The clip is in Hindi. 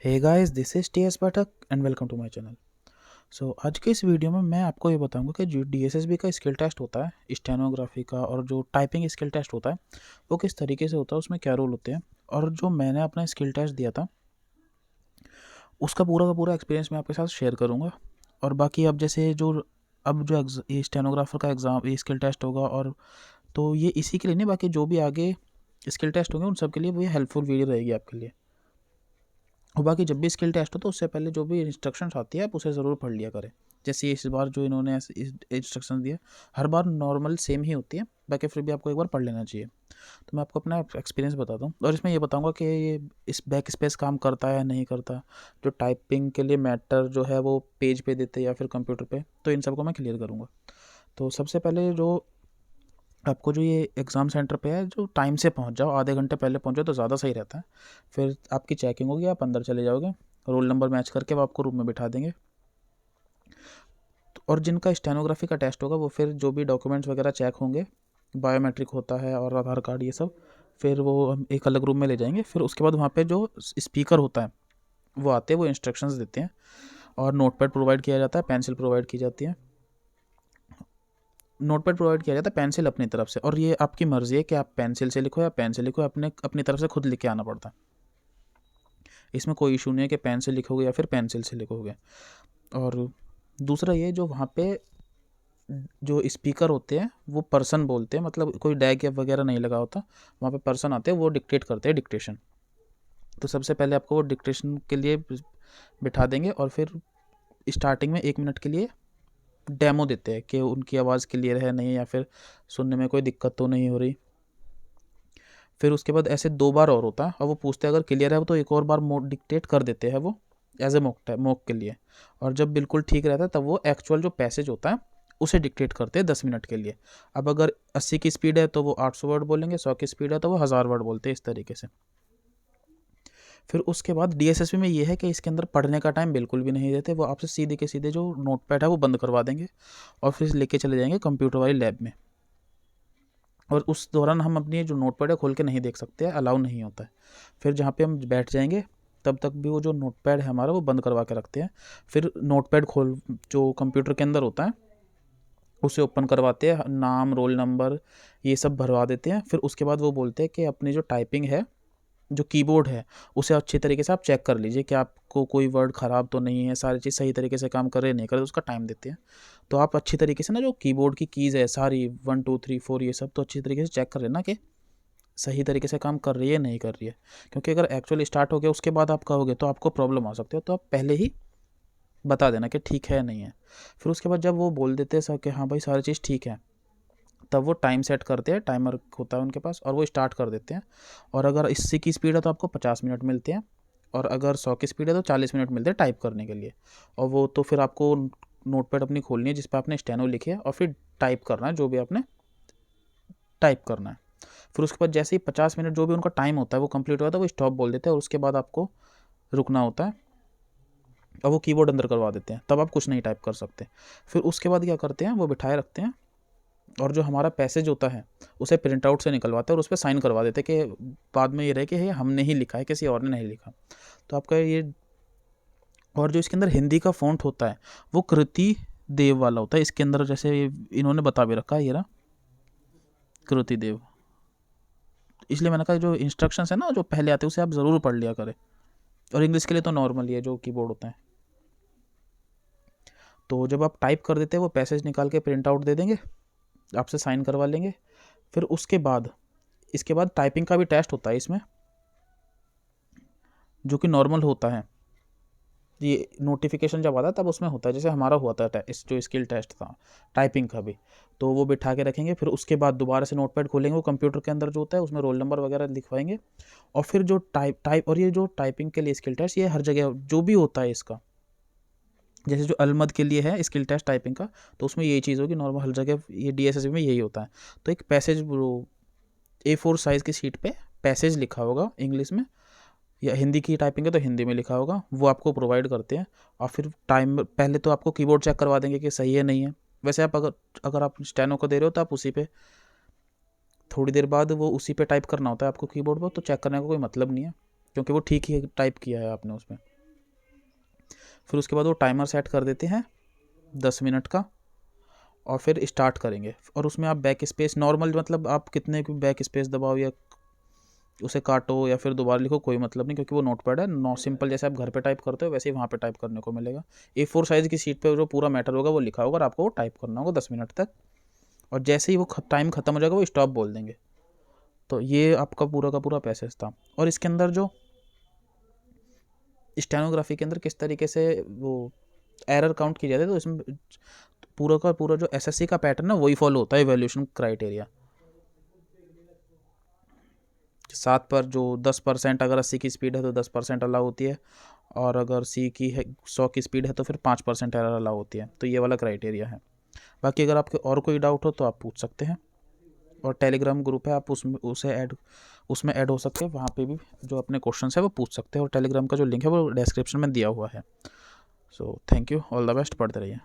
Hey guys, this is T S Pathak and welcome to my channel. So आज के इस वीडियो में मैं आपको ये बताऊंगा कि जो डीएसएसबी का स्किल टेस्ट होता है स्टेनोग्राफी का और जो टाइपिंग स्किल टेस्ट होता है वो किस तरीके से होता है, उसमें क्या रोल होते हैं और जो मैंने अपना स्किल टेस्ट दिया था उसका पूरा का पूरा एक्सपीरियंस मैं आपके साथ शेयर करूँगा। और बाकी अब जैसे जो अब जो ये स्टेनोग्राफर का एग्ज़ाम ये स्किल टेस्ट होगा, और तो ये इसी के लिए नहीं, बाकी जो भी आगे स्किल टेस्ट होंगे उन सब के लिए वो ये हेल्पफुल वीडियो रहेगी आपके लिए। और बाकी जब भी स्किल टेस्ट हो तो उससे पहले जो भी इंस्ट्रक्शंस आती है आप उसे ज़रूर पढ़ लिया करें। जैसे इस बार जो इन्होंने इंस्ट्रक्शन दिए हर बार नॉर्मल सेम ही होती है, बाकी फिर भी आपको एक बार पढ़ लेना चाहिए। तो मैं आपको अपना एक्सपीरियंस बताता हूँ और इसमें ये बताऊँगा कि ये इस बैक स्पेस काम करता है या नहीं करता, जो टाइपिंग के लिए मैटर जो है वो पेज पे देते हैं या फिर कंप्यूटर पे, तो इन सबको मैं क्लियर करूँगा। तो सबसे पहले जो आपको जो ये एग्ज़ाम सेंटर पे है, जो टाइम से पहुंच जाओ, आधे घंटे पहले पहुंचो तो ज़्यादा सही रहता है। फिर आपकी चेकिंग होगी, आप अंदर चले जाओगे, रोल नंबर मैच करके वो आपको रूम में बिठा देंगे। और जिनका स्टेनोग्राफी का टेस्ट होगा वो फिर जो भी डॉक्यूमेंट्स वगैरह चेक होंगे, बायोमेट्रिक होता है और आधार कार्ड ये सब, फिर वो हम एक अलग रूम में ले जाएंगे। फिर उसके बाद वहाँ पे जो स्पीकर होता है वो आते हैं, वो इंस्ट्रक्शंस देते हैं और नोटपैड प्रोवाइड किया जाता है, पेंसिल प्रोवाइड की जाती है। नोटपैड प्रोवाइड किया जाता है, पेंसिल अपनी तरफ से, और ये आपकी मर्ज़ी है कि आप पेंसिल से लिखो या पेन से लिखो, अपनी तरफ से खुद लिख के आना पड़ता है। इसमें कोई इशू नहीं है कि पेन से लिखोगे या फिर पेंसिल से लिखोगे। और दूसरा ये, जो वहाँ पे जो स्पीकर होते हैं वो पर्सन बोलते हैं, मतलब कोई डैग या वगैरह नहीं लगा होता, वहाँ पे पर्सन आते हैं, वो डिक्टेट करते हैं डिक्टेशन। तो सबसे पहले आपको वो डिक्टेशन के लिए बिठा देंगे और फिर स्टार्टिंग में 1 मिनट के लिए डेमो देते हैं कि उनकी आवाज़ क्लियर है नहीं, या फिर सुनने में कोई दिक्कत तो नहीं हो रही। फिर उसके बाद ऐसे 2 बार और होता है और वो पूछते हैं, अगर क्लियर है तो एक और बार मोड डिक्टेट कर देते हैं वो एज ए मोक के लिए। और जब बिल्कुल ठीक रहता है तब वो एक्चुअल जो पैसेज होता है उसे डिक्टेट करते हैं 10 मिनट के लिए। अब अगर 80 की स्पीड है तो वो 800 वर्ड बोलेंगे, 100 की स्पीड है तो वो 1000 वर्ड बोलते हैं, इस तरीके से। फिर उसके बाद डीएसएसपी में ये है कि इसके अंदर पढ़ने का टाइम बिल्कुल भी नहीं देते, वो आपसे सीधे के सीधे जो नोटपैड है वो बंद करवा देंगे और फिर लेके चले जाएंगे कंप्यूटर वाली लैब में। और उस दौरान हम अपनी जो नोटपैड है खोल के नहीं देख सकते, अलाउ नहीं होता है। फिर जहाँ पे हम बैठ जाएंगे तब तक भी वो जो नोटपैड है हमारा वो बंद करवा के रखते हैं। फिर नोटपैड खोल जो कंप्यूटर के अंदर होता है उसे ओपन करवाते हैं, नाम रोल नंबर ये सब भरवा देते हैं। फिर उसके बाद वो बोलते हैं कि अपनी जो टाइपिंग है, जो कीबोर्ड है, उसे अच्छी तरीके से आप चेक कर लीजिए कि आपको कोई वर्ड ख़राब तो नहीं है, सारी चीज़ सही तरीके से काम कर रहे नहीं कर रहे, उसका टाइम देते हैं। तो आप अच्छी तरीके से ना जो कीबोर्ड की कीज़ है सारी 1 2 3 4 ये सब तो अच्छी तरीके से चेक कर लेना कि सही तरीके से काम कर रही है नहीं कर रही है। क्योंकि अगर एक्चुअली स्टार्ट हो गया उसके बाद आप कहोगे तो आपको प्रॉब्लम आ सकती है, तो आप पहले ही बता देना कि ठीक है नहीं है। फिर उसके बाद जब वो बोल देते हैं सर कि हाँ भाई सारी चीज़ ठीक है, तब वो टाइम सेट करते हैं, टाइमर होता है उनके पास, और वो स्टार्ट कर देते हैं। और अगर 80 की स्पीड है तो आपको 50 मिनट मिलते हैं, और अगर 100 की स्पीड है तो 40 मिनट मिलते हैं टाइप करने के लिए। और वो तो फिर आपको नोटपैड अपनी खोलनी है जिस पर आपने स्टेनो लिखी है और फिर टाइप करना है जो भी आपने टाइप करना है। फिर उसके बाद जैसे ही 50 मिनट जो भी उनका टाइम होता है वो कंप्लीट होता है, वो स्टॉप बोल देते हैं और उसके बाद आपको रुकना होता है और वो कीबोर्ड अंदर करवा देते हैं, तब आप कुछ नहीं टाइप कर सकते। फिर उसके बाद क्या करते हैं, वो बिठाए रखते हैं और जो हमारा पैसेज होता है उसे प्रिंट आउट से निकलवाते हैं और उस पर साइन करवा देते हैं कि बाद में ये रहे कि ये हमने ही लिखा है, किसी और ने नहीं लिखा। तो आपका ये, और जो इसके अंदर हिंदी का फ़ॉन्ट होता है वो कृति देव वाला होता है इसके अंदर, जैसे इन्होंने बता भी रखा है, ये रहा कृति देव। इसलिए मैंने कहा जो इंस्ट्रक्शंस है ना जो पहले आते हैं उसे आप ज़रूर पढ़ लिया करें। और इंग्लिश के लिए तो नॉर्मल ही है जो कीबोर्ड होता है। तो जब आप टाइप कर देते हैं वो पैसेज निकाल के प्रिंट आउट दे देंगे, आपसे साइन करवा लेंगे। फिर उसके बाद इसके बाद टाइपिंग का भी टेस्ट होता है इसमें, जो कि नॉर्मल होता है। ये नोटिफिकेशन जब आता है तब उसमें होता है, जैसे हमारा हुआ था इस जो स्किल टेस्ट था टाइपिंग का भी। तो वो बिठा के रखेंगे, फिर उसके बाद दोबारा से नोटपैड खोलेंगे, वो कंप्यूटर के अंदर जो होता है उसमें रोल नंबर वगैरह लिखवाएंगे। और फिर जो टाइप और ये जो टाइपिंग के लिए स्किल टेस्ट, ये हर जगह जो भी होता है इसका, जैसे जो अलमद के लिए है स्किल टेस्ट टाइपिंग का, तो उसमें यही चीज़ होगी नॉर्मल हर जगह, ये डीएसएसबी में यही होता है। तो एक पैसेज A4 साइज़ की शीट पे पैसेज लिखा होगा इंग्लिश में, या हिंदी की टाइपिंग है तो हिंदी में लिखा होगा, वो आपको प्रोवाइड करते हैं। और फिर टाइम पहले तो आपको कीबोर्ड चेक करवा देंगे कि सही है नहीं है। वैसे आप अगर अगर आप स्टेनो को दे रहे हो तो आप उसी पे थोड़ी देर बाद वो उसी पे टाइप करना होता है आपको कीबोर्ड पर, तो चेक करने का कोई मतलब नहीं है क्योंकि वो ठीक ही टाइप किया है आपने उसमें। फिर उसके बाद वो टाइमर सेट कर देते हैं 10 मिनट का, और फिर स्टार्ट करेंगे। और उसमें आप बैक स्पेस नॉर्मल, मतलब आप कितने भी बैक स्पेस दबाओ या उसे काटो या फिर दोबारा लिखो, कोई मतलब नहीं, क्योंकि वो नोटपैड है। नो सिंपल जैसे आप घर पे टाइप करते हो वैसे ही वहाँ पे टाइप करने को मिलेगा। A4 साइज़ की शीट पे जो पूरा मैटर होगा वो लिखा होगा और आपको वो टाइप करना होगा 10 मिनट तक, और जैसे ही वो टाइम ख़त्म हो जाएगा वो स्टॉप बोल देंगे। तो ये आपका पूरा का पूरा पैसेज था। और इसके अंदर जो स्टेनोग्राफी के अंदर किस तरीके से वो एरर काउंट की जाती है, तो इसमें पूरा का पूरा जो SSC का पैटर्न है वही फॉलो होता है, इवैल्यूएशन क्राइटेरिया। 7 पर जो 10% अगर 80 की स्पीड है तो 10% अलाउ होती है, और अगर C की है 100 की स्पीड है तो फिर 5% एरर अलाउ होती है। तो ये वाला क्राइटेरिया है। बाकी अगर आपके और कोई डाउट हो तो आप पूछ सकते हैं, और टेलीग्राम ग्रुप है, आप उसमें ऐड हो सकते हैं। वहाँ पे भी जो अपने क्वेश्चन है वो पूछ सकते हैं, और टेलीग्राम का जो लिंक है वो डिस्क्रिप्शन में दिया हुआ है। So thank you, all the best, पढ़ते रहिए।